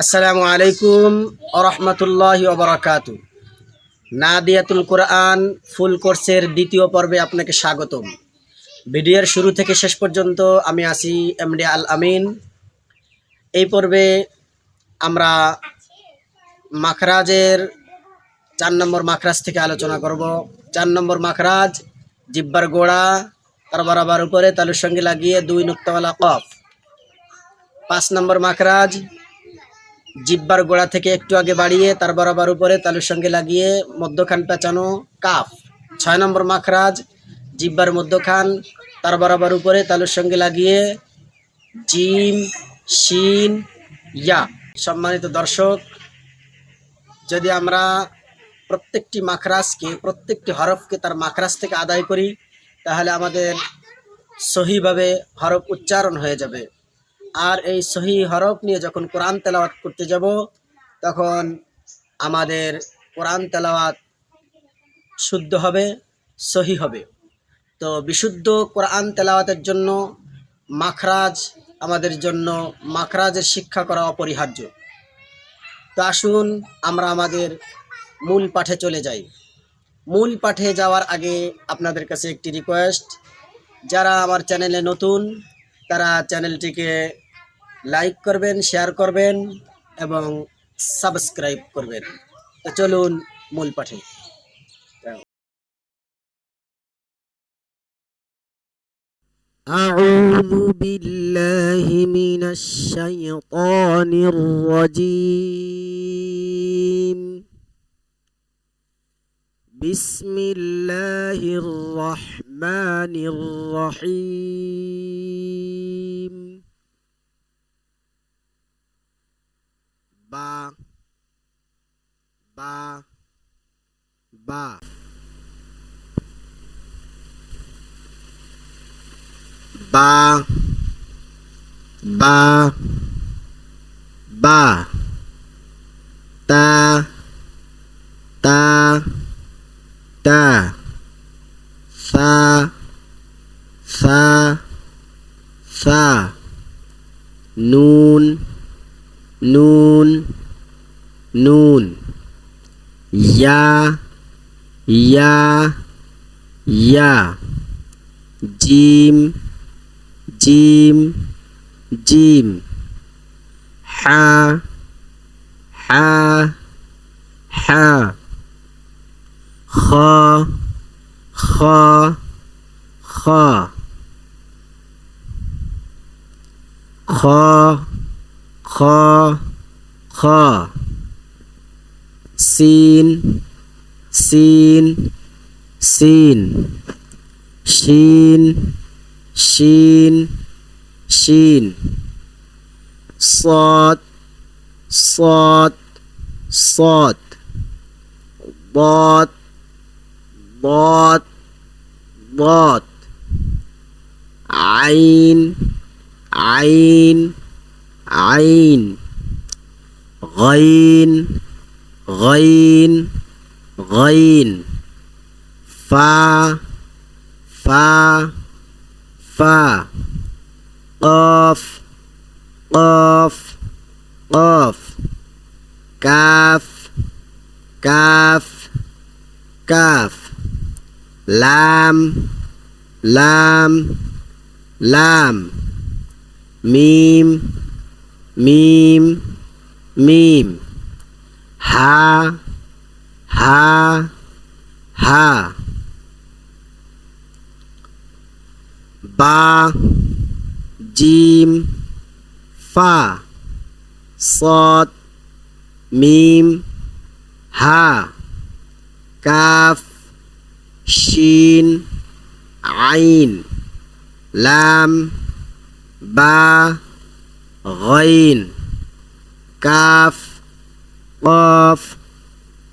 আসসালামু আলাইকুম আরহামতুল্লাহি ওবারাকাতু। নাদিয়াতুল কোরআন ফুল কোর্সের দ্বিতীয় পর্বে আপনাকে স্বাগতম। ভিডিওর শুরু থেকে শেষ পর্যন্ত আমি আছি এমডি আল আমিন। এই পর্বে আমরা মাখরাজের 4 নম্বর মাখরাজ থেকে আলোচনা করব। 4 নম্বর মাখরাজ জিব্বার গোড়া তার বরাবর উপরে তালুর সঙ্গে লাগিয়ে 2 নুক্তাওয়ালা কফ। 5 নম্বর মাখরাজ জিব্বার গোড়া থেকে একটু আগে বাড়িয়ে তার বরাবর উপরে তালুর সঙ্গে লাগিয়ে মধ্যখান পেঁচানো কাফ। 6 নম্বর মাখরাজ জিব্বার মধ্যখান তার বরাবর উপরে তালুর সঙ্গে লাগিয়ে জিম শিন ইয়া। সম্মানিত দর্শক, যদি আমরা প্রত্যেকটি মাখরাজকে প্রত্যেকটি হরফকে তার মাখরাজ থেকে আদায় করি তাহলে আমাদের সহিভাবে হরফ উচ্চারণ হয়ে যাবে। আর এই সহি হরফ নিয়ে যখন কোরআন তেলাওয়াত করতে যাব তখন আমাদের কোরআন তেলাওয়াত শুদ্ধ হবে, সহি হবে। তো বিশুদ্ধ কোরআন তেলাওয়াতের জন্য মাখরাজ আমাদের জন্য মাখরাজের শিক্ষা করা অপরিহার্য। তো আসুন আমরা আমাদের মূল পাঠে চলে যাই। মূল পাঠে যাওয়ার আগে আপনাদের কাছে একটি রিকোয়েস্ট, যারা আমার চ্যানেলে নতুন তারা চ্যানেলটিকে লাইক করবেন, শেয়ার করবেন এবং সাবস্ক্রাইব করবেন। তো চলুন মূল পাঠে। আউযু বিল্লাহি মিনাশ শাইতানির রাজীম। বিসমিল্লাহির রহমানির রহিম। বা বা বা বা বা বা তা তা তা সা সা সা নুন নুন নুন ইয়া ইয়া ইয়া জিম জিম জিম হা হা হা খ খ খ খ খ খ সিন সিন সিন শিন শিন শিন صاد صاد صاد ضاد ضاد ضاد عين عين عين غين غين غين فا فا فا قاف قاف قاف كاف كاف كاف لام لام لام ميم ميم ميم ها ها ها با জিম ফা صاد মিম হা কাফ শিন আইন লাম বা গাইন কাফ কফ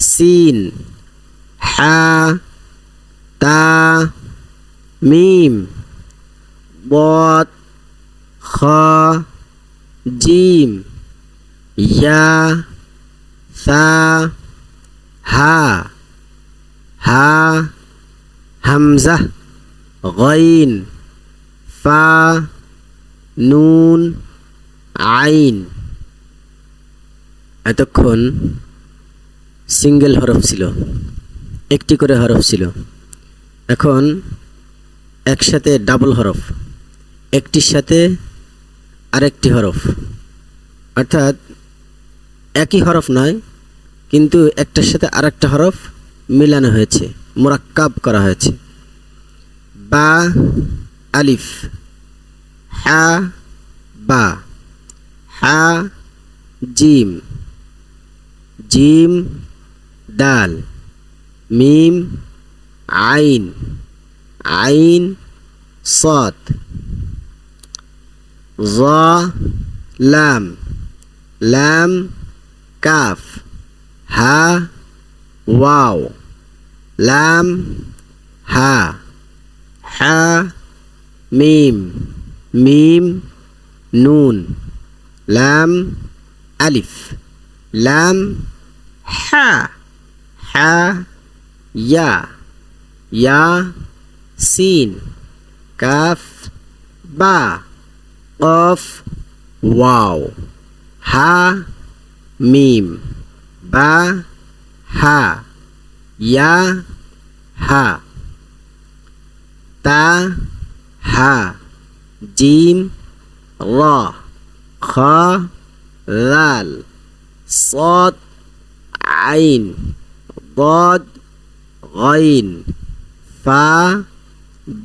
সিন হা তা মিম ضاد خا جيم يا ثا ها ها همزة غين فا نون عين এতক্ষণ সিঙ্গেল হরফ ছিল, একটি করে হরফ ছিল। এখন একসাথে ডাবল হরফ, একটির সাথে আরেকটি হরফ, অর্থাৎ একই হরফ নয়, কিন্তু একটার সাথে আরেকটা হরফ মিলানো হয়েছে, মুরাক্কাব করা হয়েছে। বা আলিফ, হা বা, হা জিম, জিম দাল, মিম আইন, আইন صاد, ظا لام, لام কাফ, হা ওয়াও, লাম হা, হা মিম, মিম নুন, লাম আলিফ, লাম হা, হা ইয়া, ইয়া সিন, কাফ বা, কফ ওয়াও, হা মিম, বা হা, ইয়া হা, তা হা, জিম র, খ লাল, صاد আইন, ضاد غين, ফা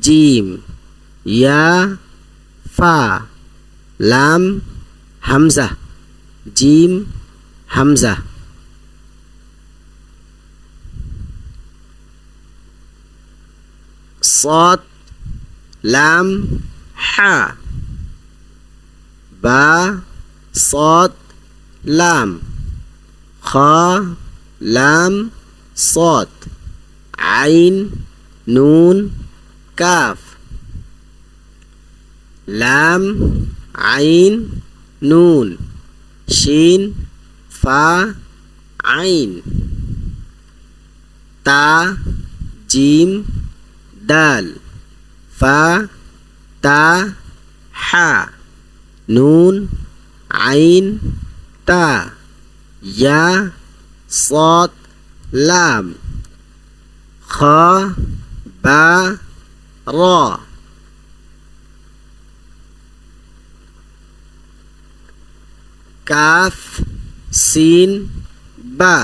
জিম, ইয়া ফা, লাম হামজা, জিম হামজা। صاد লাম হা, বা صاد লাম, খ লাম صاد, আইন নুন কাফ, লাম আইন নুন, শিন ফা আইন, তা জিম দাল, ফা তা হা, নুন আইন তা, ইয়া صاد লাম, খ বা র, কাফ সিন বা,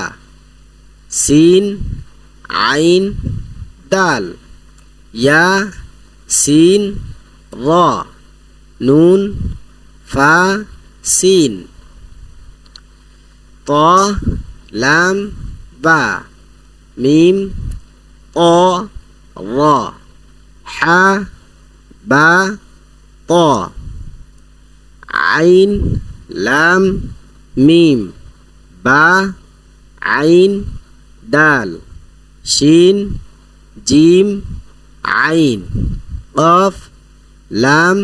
সিন আইন দাল, ইয়া সিন র, নুন ফা সিন, ত লাম বা, মিম ত র, হা বা ত, আইন লাম মিম, বা আইন দাল, শিন জিম আইন, কফ লাম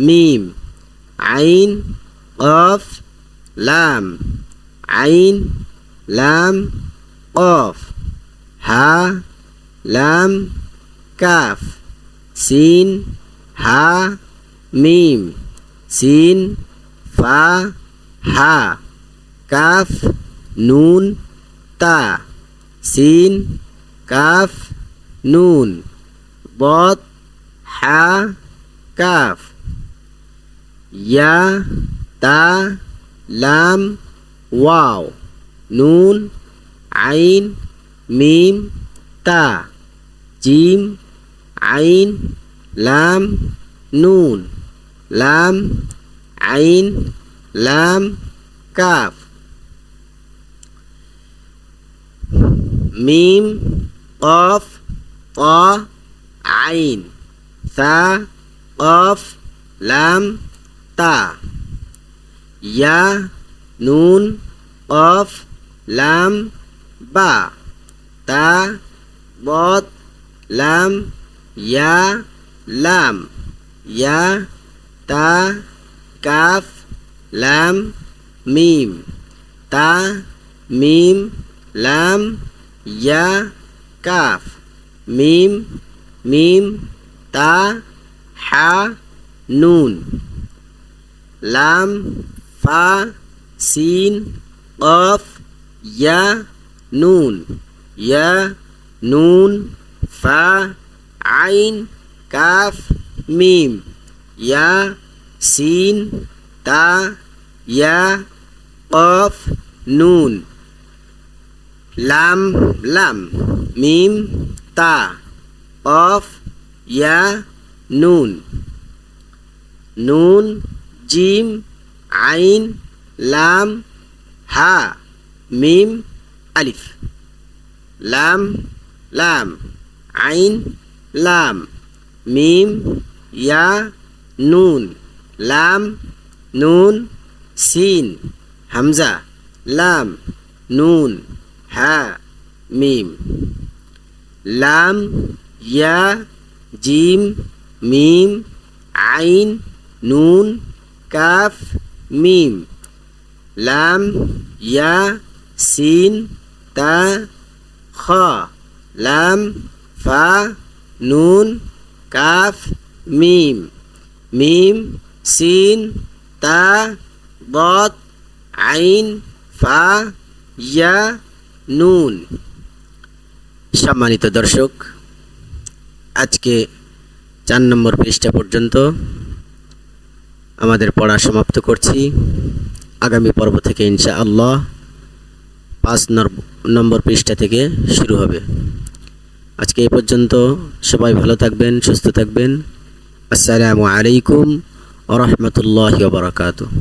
মিম, আইন কফ লাম, আইন লাম কফ, হা লাম কাফ, সিন হা মিম, সিন ফা হা, কাফ নুন তা, সিন কাফ নুন, ضاد হা কাফ, ইয়া তা লাম ওয়াও, নুন আইন মিম তা, জিম আইন লাম নুন, লাম আইন লাম কাফ, মিম কফ ত আইন, সা কফ লাম তা, ইয়া নুন কফ লাম বা, তা ضاد লাম ইয়া লাম, ইয়া তা কাফ লাম মিম, তা মিম লাম ইয়া কাফ, মিম মিম তা হা নুন, লাম ফা সিন কফ ইয়া নুন ফা আইন কাফ মিম ইয়া সিন তা ইয়া কফ নুন লাম মিম তা কফ ইয়া নুন জিম আইন লাম হা মিম আলিফ লাম আইন লাম মিম ইয়া লাম নুন সিন হামজা লাম নুন হা মিম লাম ইয়া জিম মিম আইন নুন কাফ মিম লাম ইয়া সিন তা খ লাম ফা নুন কাফ মিম সিন তা দত আইন ফা ইয়া নুন। সম্মানিত দর্শক, আজকে 4 নম্বর পৃষ্ঠা পর্যন্ত আমাদের পড়া সমাপ্ত করছি। আগামী পর্ব থেকে ইনশাআল্লাহ 5 নম্বর পৃষ্ঠা থেকে শুরু হবে। আজকে এই পর্যন্ত। সবাই ভালো থাকবেন, সুস্থ থাকবেন। আসসালামু আলাইকুম ওয়া রাহমাতুল্লাহি ওয়া বারাকাতুহু।